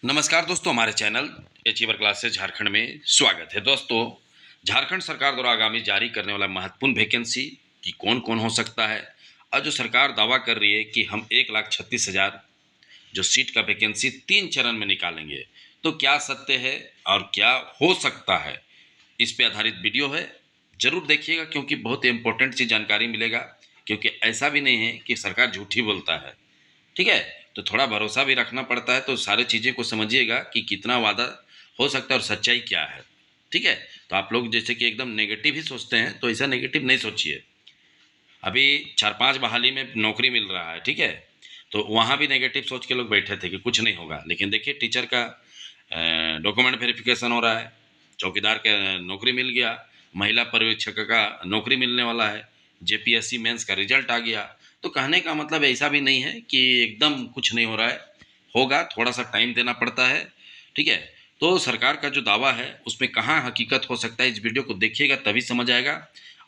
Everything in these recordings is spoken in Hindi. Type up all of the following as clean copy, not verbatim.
नमस्कार दोस्तों, हमारे चैनल अचीवर क्लासेस झारखंड में स्वागत है। दोस्तों, झारखंड सरकार द्वारा आगामी जारी करने वाला महत्वपूर्ण वैकेंसी कि कौन कौन हो सकता है और जो सरकार दावा कर रही है कि हम 1,36,000 जो सीट का वैकेंसी 3 चरण में निकालेंगे, तो क्या सत्य है और क्या हो सकता है, इस पे आधारित वीडियो है। जरूर देखिएगा क्योंकि बहुत इंपॉर्टेंट सी जानकारी मिलेगा। क्योंकि ऐसा भी नहीं है कि सरकार झूठी बोलता है, ठीक है। तो थोड़ा भरोसा भी रखना पड़ता है। तो सारी चीज़ें को समझिएगा कि कितना वादा हो सकता है और सच्चाई क्या है, ठीक है। तो आप लोग जैसे कि एकदम नेगेटिव ही सोचते हैं, तो ऐसा नेगेटिव नहीं सोचिए। अभी 4-5 बहाली में नौकरी मिल रहा है, ठीक है। तो वहाँ भी नेगेटिव सोच के लोग बैठे थे कि कुछ नहीं होगा, लेकिन देखिए टीचर का डॉक्यूमेंट वेरिफिकेशन हो रहा है, चौकीदार का नौकरी मिल गया, महिला पर्यवेक्षक का नौकरी मिलने वाला है, जेपीएससी मेंस का रिजल्ट आ गया। तो कहने का मतलब ऐसा भी नहीं है कि एकदम कुछ नहीं हो रहा है, होगा, थोड़ा सा टाइम देना पड़ता है, ठीक है। तो सरकार का जो दावा है उसमें कहाँ हकीकत हो सकता है, इस वीडियो को देखिएगा तभी समझ आएगा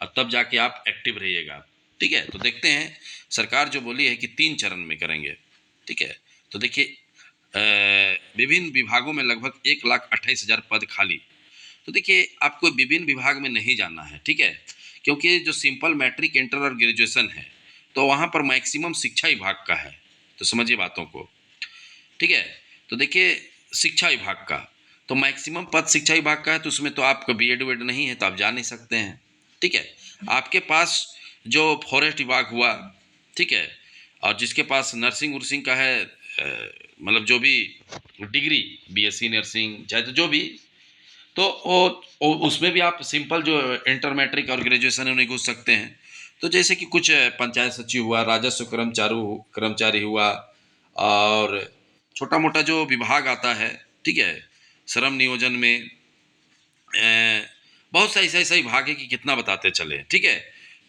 और तब जाके आप एक्टिव रहिएगा, ठीक है। तो देखते हैं सरकार जो बोली है कि 3 चरण में करेंगे, ठीक है। तो देखिए विभिन्न विभागों में लगभग 1,28,000 पद खाली। तो देखिए आपको विभिन्न विभाग में नहीं जाना है, ठीक है। क्योंकि जो सिंपल मैट्रिक, इंटर और ग्रेजुएशन है, तो वहाँ पर मैक्सिमम शिक्षा विभाग का है। तो समझिए बातों को, ठीक है। तो देखिए शिक्षा विभाग का तो मैक्सिमम पद शिक्षा विभाग का है, तो उसमें तो आपका बीएड वेड नहीं है तो आप जा नहीं सकते हैं, ठीक है। आपके पास जो फॉरेस्ट विभाग हुआ, ठीक है, और जिसके पास नर्सिंग उर्सिंग का है, मतलब जो भी डिग्री, बीएससी नर्सिंग चाहे तो जो भी, तो उसमें भी आप सिंपल जो इंटर मैट्रिक और ग्रेजुएशन है उन्हें घुस सकते हैं। तो जैसे कि कुछ पंचायत सचिव हुआ, राजस्व कर्मचारी हुआ, और छोटा मोटा जो विभाग आता है, ठीक है, श्रम नियोजन में बहुत सा ऐसा ऐसा विभाग है कि कितना बताते चले, ठीक है।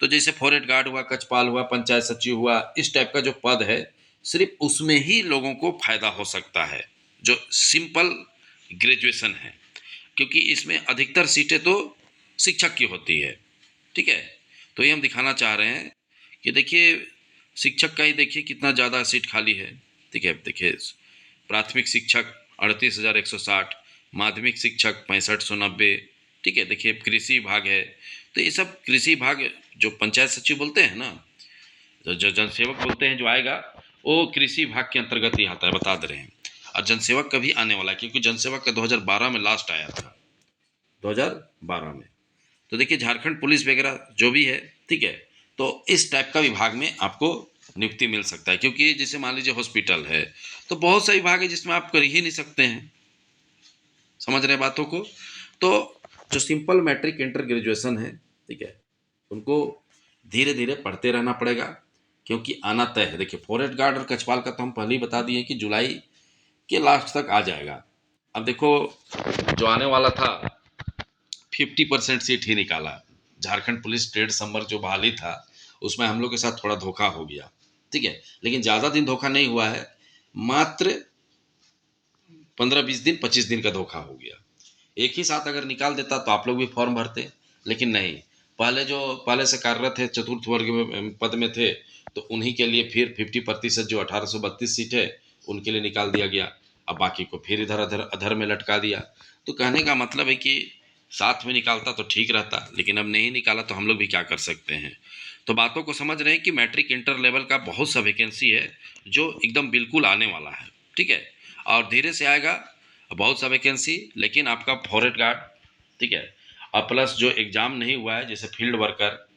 तो जैसे फॉरेस्ट गार्ड हुआ, कचपाल हुआ, पंचायत सचिव हुआ, इस टाइप का जो पद है, सिर्फ उसमें ही लोगों को फायदा हो सकता है जो सिंपल ग्रेजुएशन है। क्योंकि इसमें अधिकतर सीटें तो शिक्षक की होती है, ठीक है। तो ये हम दिखाना चाह रहे हैं कि देखिए शिक्षक का ही देखिए कितना ज़्यादा सीट खाली है, ठीक है। देखिए प्राथमिक शिक्षक 38,160, माध्यमिक शिक्षक 6590, ठीक है। देखिए कृषि विभाग है, तो ये सब कृषि विभाग जो पंचायत सचिव बोलते हैं ना, तो जो जनसेवक बोलते हैं जो आएगा, वो कृषि विभाग के अंतर्गत ही आता है, बता दे रहे हैं। और जनसेवक कभी आने वाला है क्योंकि जनसेवक का 2012 में लास्ट आया था, 2012 में। तो देखिए झारखंड पुलिस वगैरह जो भी है, ठीक है। तो इस टाइप का विभाग में आपको नियुक्ति मिल सकता है। क्योंकि जैसे मान लीजिए हॉस्पिटल है, तो बहुत से विभाग है जिसमें आप कर ही नहीं सकते हैं, समझ रहे हैं बातों को। तो जो सिंपल मैट्रिक इंटर ग्रेजुएशन है, ठीक है, उनको धीरे धीरे पढ़ते रहना पड़ेगा क्योंकि आना तय है। देखिए फॉरेस्ट गार्ड और कचपाल का तो हम पहले ही बता दिए कि जुलाई के लास्ट तक आ जाएगा। अब देखो जो आने वाला था 50% सीट ही निकाला। झारखंड पुलिस ट्रेड समर जो बहाली था उसमें हम लोग के साथ थोड़ा धोखा हो गया, ठीक है। लेकिन ज़्यादा दिन धोखा नहीं हुआ है, मात्र 15-20 दिन, 25 दिन का धोखा हो गया। एक ही साथ अगर निकाल देता तो आप लोग भी फॉर्म भरते, लेकिन नहीं। पहले से कार्यरत है, चतुर्थ वर्ग में पद में थे, तो उन्हीं के लिए फिर 50% जो 1832 सीट है उनके लिए निकाल दिया गया। अब बाकी को फिर इधर अधर अधर में लटका दिया। तो कहने का मतलब है कि साथ में निकालता तो ठीक रहता, लेकिन अब नहीं निकाला तो हम लोग भी क्या कर सकते हैं। तो बातों को समझ रहे हैं कि मैट्रिक इंटर लेवल का बहुत सा वैकेंसी है जो एकदम बिल्कुल आने वाला है, ठीक है। और धीरे से आएगा बहुत सा वैकेंसी। लेकिन आपका फॉरेस्ट गार्ड, ठीक है, और प्लस जो एग्ज़ाम नहीं हुआ है जैसे फील्ड वर्कर,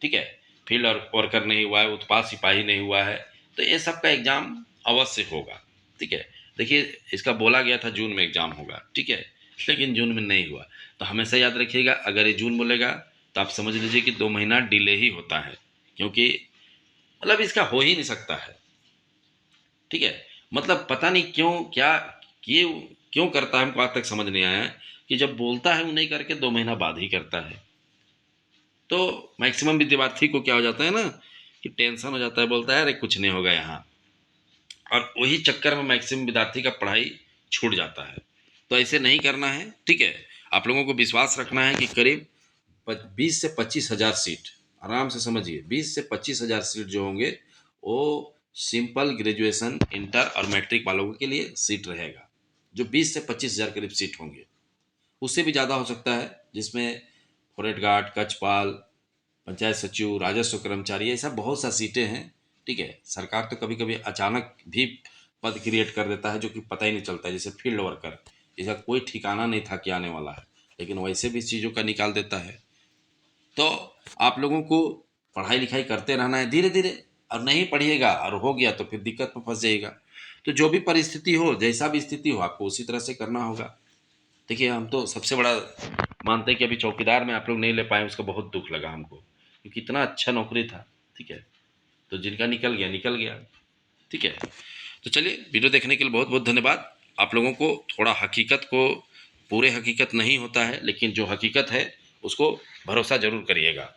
ठीक है, फील्ड वर्कर नहीं हुआ है, उत्पाद सिपाही नहीं हुआ है, तो ये सब का एग्ज़ाम अवश्य होगा, ठीक है। देखिए इसका बोला गया था जून में एग्ज़ाम होगा, ठीक है, लेकिन जून में नहीं हुआ। तो हमेशा याद रखिएगा, अगर ये जून बोलेगा तो आप समझ लीजिए कि 2 महीना डिले ही होता है। क्योंकि मतलब इसका हो ही नहीं सकता है, ठीक है। मतलब पता नहीं क्यों, क्या क्यों क्यों करता है, हमको आज तक समझ नहीं आया है कि जब बोलता है वो नहीं करके 2 महीना बाद ही करता है। तो मैक्सिमम विद्यार्थी को क्या हो जाता है ना कि टेंशन हो जाता है, बोलता है अरे कुछ नहीं होगा यहाँ, और वही चक्कर में मैक्सिमम विद्यार्थी का पढ़ाई छूट जाता है। तो ऐसे नहीं करना है, ठीक है। आप लोगों को विश्वास रखना है कि करीब 20 से 25 हज़ार सीट, आराम से समझिए, 20 से 25 हज़ार सीट जो होंगे वो सिंपल ग्रेजुएशन, इंटर और मैट्रिक वालों के लिए सीट रहेगा, जो 20 से 25,000 करीब सीट होंगे, उससे भी ज़्यादा हो सकता है, जिसमें फॉरेस्ट गार्ड, कक्षपाल, पंचायत सचिव, राजस्व कर्मचारी, ऐसा बहुत सा सीटें हैं। ठीक है, सरकार तो कभी कभी अचानक भी पद क्रिएट कर देता है जो कि पता ही नहीं चलता है, जैसे फील्ड वर्कर, इसका कोई ठिकाना नहीं था कि आने वाला है, लेकिन वैसे भी चीज़ों का निकाल देता है। तो आप लोगों को पढ़ाई लिखाई करते रहना है धीरे धीरे, और नहीं पढ़िएगा और हो गया तो फिर दिक्कत में फंस जाइएगा। तो जो भी परिस्थिति हो, जैसा भी स्थिति हो, आपको उसी तरह से करना होगा। देखिए, हम तो सबसे बड़ा मानते हैं कि अभी चौकीदार में आप लोग नहीं ले पाए, उसका बहुत दुख लगा हमको, क्योंकि इतना अच्छा नौकरी था। ठीक है, तो जिनका निकल गया निकल गया। ठीक है, तो चलिए, वीडियो देखने के लिए बहुत बहुत धन्यवाद। आप लोगों को थोड़ा हकीकत को, पूरे हकीकत नहीं होता है, लेकिन जो हकीकत है उसको भरोसा जरूर करिएगा।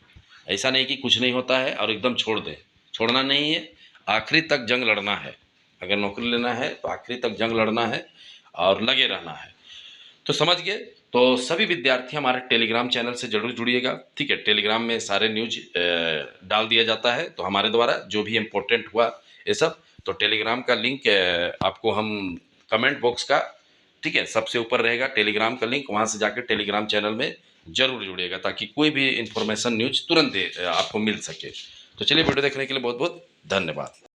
ऐसा नहीं कि कुछ नहीं होता है और एकदम छोड़ दें, छोड़ना नहीं है, आखिरी तक जंग लड़ना है। अगर नौकरी लेना है तो आखिरी तक जंग लड़ना है और लगे रहना है। तो समझ गए। तो सभी विद्यार्थी हमारे टेलीग्राम चैनल से जरूर जुड़िएगा। ठीक है, टेलीग्राम में सारे न्यूज डाल दिया जाता है, तो हमारे द्वारा जो भी इम्पोर्टेंट हुआ ये सब, तो टेलीग्राम का लिंक आपको हम कमेंट बॉक्स का, ठीक है, सबसे ऊपर रहेगा टेलीग्राम का लिंक, वहाँ से जाकर टेलीग्राम चैनल में जरूर जुड़िएगा, ताकि कोई भी इंफॉर्मेशन न्यूज तुरंत आपको मिल सके। तो चलिए, वीडियो देखने के लिए बहुत बहुत धन्यवाद।